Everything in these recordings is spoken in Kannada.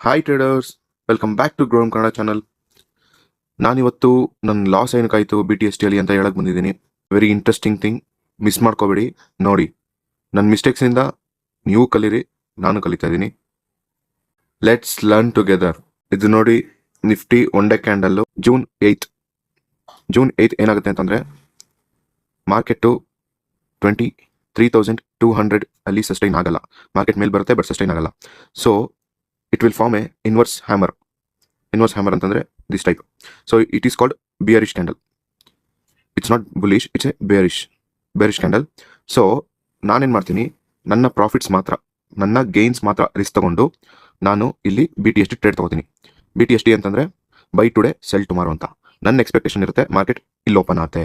Hi traders, welcome back to ಗ್ರೋಮ್ ಕನ್ನಡ ಚಾನಲ್. ನಾನಿವತ್ತು ನನ್ನ ಲಾಸ್ ಏನಕ್ಕಾಯಿತು BTST ಅಲ್ಲಿ ಅಂತ ಹೇಳಕ್ ಬಂದಿದ್ದೀನಿ. ವೆರಿ ಇಂಟ್ರೆಸ್ಟಿಂಗ್ ಥಿಂಗ್, ಮಿಸ್ ಮಾಡ್ಕೋಬೇಡಿ, ನೋಡಿ. ನನ್ನ ಮಿಸ್ಟೇಕ್ಸಿಂದ ನೀವು ಕಲೀರಿ, ನಾನು ಕಲಿತಾ ಇದ್ದೀನಿ. Let's learn together. ಇದು ನೋಡಿ, Nifty one day candle June 8 ಏನಾಗುತ್ತೆ ಅಂತಂದರೆ, ಮಾರ್ಕೆಟು 23,200 ಅಲ್ಲಿ ಸಸ್ಟೈನ್ ಆಗಲ್ಲ. ಮಾರ್ಕೆಟ್ ಮೇಲೆ ಬರುತ್ತೆ, ಬಟ್ ಸಸ್ಟೈನ್ ಆಗಲ್ಲ. So it will form a inverse hammer ಅಂತಂದ್ರೆ this type. So it is called bearish candle. It's not bullish, it's a bearish candle. So ನಾನೇನ್ ಮಾಡ್ತೀನಿ, ನನ್ನ ಪ್ರಾಫಿಟ್ಸ್ ಮಾತ್ರ, ನನ್ನ ಗೇನ್ಸ್ ಮಾತ್ರ ರಿಸ್ಕ್ ತಗೊಂಡು ನಾನು ಇಲ್ಲಿ BTST ಟ್ರೇಡ್ ತಗೋತೀನಿ. BTST ಅಂತಂದ್ರೆ ಬೈ ಟುಡೇ ಸೆಲ್ ಟುಮಾರೋ ಅಂತ ನನ್ನ ಎಕ್ಸ್ಪೆಕ್ಟೇಷನ್ ಇರುತ್ತೆ. ಮಾರ್ಕೆಟ್ ಇಲ್ಲಿ ಓಪನ್ ಆಗುತ್ತೆ,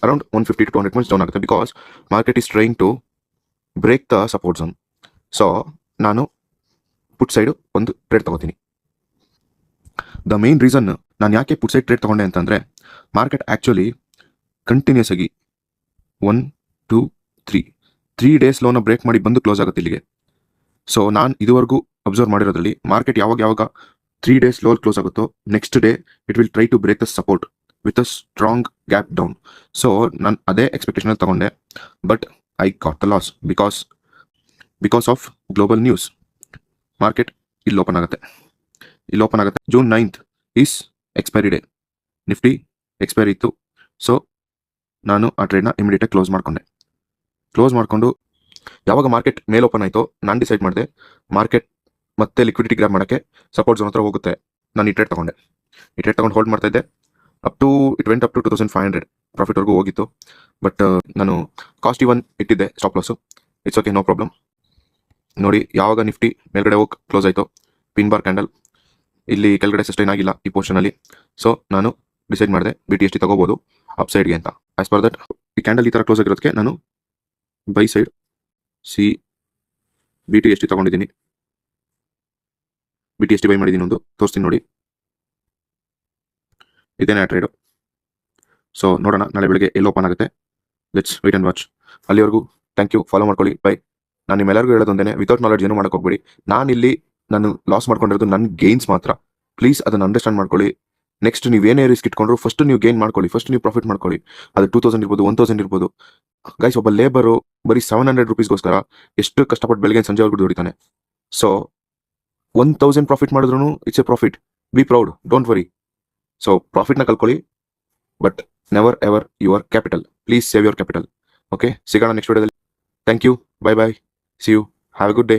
ಅರೌಂಡ್ 150 to 200 points ಡೌನ್ ಆಗುತ್ತೆ, because market is trying to break the support zone. So ನಾನು ಪುಟ್ ಸೈಡ್ ಒಂದು ಟ್ರೇಡ್ ತಗೋತೀನಿ. ದ ಮೇನ್ ರೀಸನ್ ನಾನು ಯಾಕೆ ಪುಟ್ ಸೈಡ್ ಟ್ರೇಡ್ ತಗೊಂಡೆ ಅಂತಂದರೆ, ಮಾರ್ಕೆಟ್ ಆ್ಯಕ್ಚುಲಿ ಕಂಟಿನ್ಯೂಸ್ ಆಗಿ 1 2 3 ಡೇಸ್ ಲೋನ ಬ್ರೇಕ್ ಮಾಡಿ ಬಂದು ಕ್ಲೋಸ್ ಆಗುತ್ತೆ ಇಲ್ಲಿಗೆ. ಸೊ ನಾನು ಇದುವರೆಗೂ ಅಬ್ಸರ್ವ್ ಮಾಡಿರೋದ್ರಲ್ಲಿ ಮಾರ್ಕೆಟ್ ಯಾವಾಗ 3 ಡೇಸ್ ಲೋ ಕ್ಲೋಸ್ ಆಗುತ್ತೋ, next day it will try to break the support with a strong gap down. So ನಾನು ಅದೇ ಎಕ್ಸ್ಪೆಕ್ಟೇಷನ್ ತಗೊಂಡೆ, but I got the loss because of global news. Market ಇಲ್ಲಿ ಓಪನ್ ಆಗುತ್ತೆ. June 9th is expiry day. Nifty expiry ಇತ್ತು. ಸೊ ನಾನು ಆ ಟ್ರೇಡ್ನ ಇಮಿಡಿಯೇಟಾಗಿ ಕ್ಲೋಸ್ ಮಾಡಿಕೊಂಡು ಯಾವಾಗ ಮಾರ್ಕೆಟ್ ಮೇಲೆ ಓಪನ್ ಆಯಿತು, ನಾನು ಡಿಸೈಡ್ ಮಾಡಿದೆ ಮಾರ್ಕೆಟ್ ಮತ್ತೆ ಲಿಕ್ವಿಡಿಟಿ ಗ್ರಾಬ್ ಮಾಡೋಕ್ಕೆ ಸಪೋರ್ಟ್ ಝೋನ್ ಹತ್ರ ಹೋಗುತ್ತೆ. ನಾನು ಈ ಟ್ರೇಡ್ ತಗೊಂಡು ಹೋಲ್ಡ್ ಮಾಡ್ತಾ ಇದ್ದೆ. ಇಟ್ ವೆಂಟ್ ಅಪ್ ಟು 2,500 ಪ್ರಾಫಿಟ್ವರೆಗೂ ಹೋಗಿತ್ತು. ಬಟ್ ನಾನು ಕಾಸ್ಟ್ ಇವನ್ ಇಟ್ಟಿದ್ದೆ stop loss. It's okay, no problem. ನೋಡಿ, ಯಾವಾಗ ನಿಫ್ಟಿ ಮೇಲ್ಗಡೆ ಹೋಗಿ ಕ್ಲೋಸ್ ಆಯಿತು, ಪಿನ್ ಬಾರ್ ಕ್ಯಾಂಡಲ್ ಇಲ್ಲಿ ಕೆಳಗಡೆ ಸಸ್ಟೈನ್ ಆಗಿಲ್ಲ ಈ ಪೋರ್ಷನಲ್ಲಿ. ಸೊ ನಾನು ಡಿಸೈಡ್ ಮಾಡಿದೆ BTST ತಗೋಬೋದು ಅಪ್ ಸೈಡ್ಗೆ ಅಂತ. ಆಸ್ ಪರ್ ದಟ್ ಈ ಕ್ಯಾಂಡಲ್ ಈ ಥರ ಕ್ಲೋಸ್ ಆಗಿರೋದಕ್ಕೆ ನಾನು ಬೈ ಸೈಡ್ BTST ತಗೊಂಡಿದ್ದೀನಿ. BTST ಬೈ ಮಾಡಿದ್ದೀನಿ, ಒಂದು ತೋರಿಸ್ತೀನಿ ನೋಡಿ. ಇದೇನೇ ಆ ಟ್ರೇಡು. ಸೊ ನೋಡೋಣ ನಾಳೆ ಬೆಳಗ್ಗೆ ಎಲ್ಲಿ ಓಪನ್ ಆಗುತ್ತೆ. Let's wait and watch. ಅಲ್ಲಿವರೆಗೂ ಥ್ಯಾಂಕ್ ಯು, ಫಾಲೋ ಮಾಡ್ಕೊಳ್ಳಿ, ಬೈ. ನಾನು ನಿಮ್ಮೆಲ್ಲರಿಗೂ ಹೇಳೋದೊಂದೇ, ವಿತೌಟ್ ನಾಲೆಡ್ಜ್ ಏನು ಮಾಡೋಕೆ ಹೋಗ್ಬೇಡಿ. ನಾನು ಲಾಸ್ ಮಾಡ್ಕೊಂಡಿರೋದು ನನ್ನ ಗೇನ್ಸ್ ಮಾತ್ರ. ಪ್ಲೀಸ್ ಅದನ್ನು ಅಂಡರ್ಸ್ಟ್ಯಾಂಡ್ ಮಾಡ್ಕೊಳ್ಳಿ. ನೆಕ್ಸ್ಟ್ ನೀವೇನೇ ರಿಸ್ಕ್ ಇಟ್ಕೊಂಡ್ರು ಫಸ್ಟ್ ನೀವು ಗೇನ್ ಮಾಡ್ಕೊಳ್ಳಿ, ಫಸ್ಟ್ ನೀವು ಪ್ರಾಫಿಟ್ ಮಾಡ್ಕೊಳ್ಳಿ. ಅದು 2,000 ಇರ್ಬೋದು, 1,000 ಇರ್ಬೋದು. ಗೈಸ್, ಒಬ್ಬ ಲೇಬರು ಬರೀ 700 ರೂಪೀಸ್ಗೋಸ್ಕರ ಎಷ್ಟು ಕಷ್ಟಪಟ್ಟು ಬೆಳಗ್ಗೆ ಸಂಜೆವರೆಗೂ ದುಡಿತಾನೆ. ಸೊ 1,000 ಪ್ರಾಫಿಟ್ ಮಾಡಿದ್ರು it's a profit. Be proud, don't worry. So ಪ್ರಾಫಿಟ್ನ ಕಲ್ಕೊಳ್ಳಿ, but never ever your capital. Please save your capital. Okay, ಸಿಗೋಣ ನೆಕ್ಸ್ಟ್ ವಿಡಿಯೋದಲ್ಲಿ. Thank you, bye. See you. Have a good day.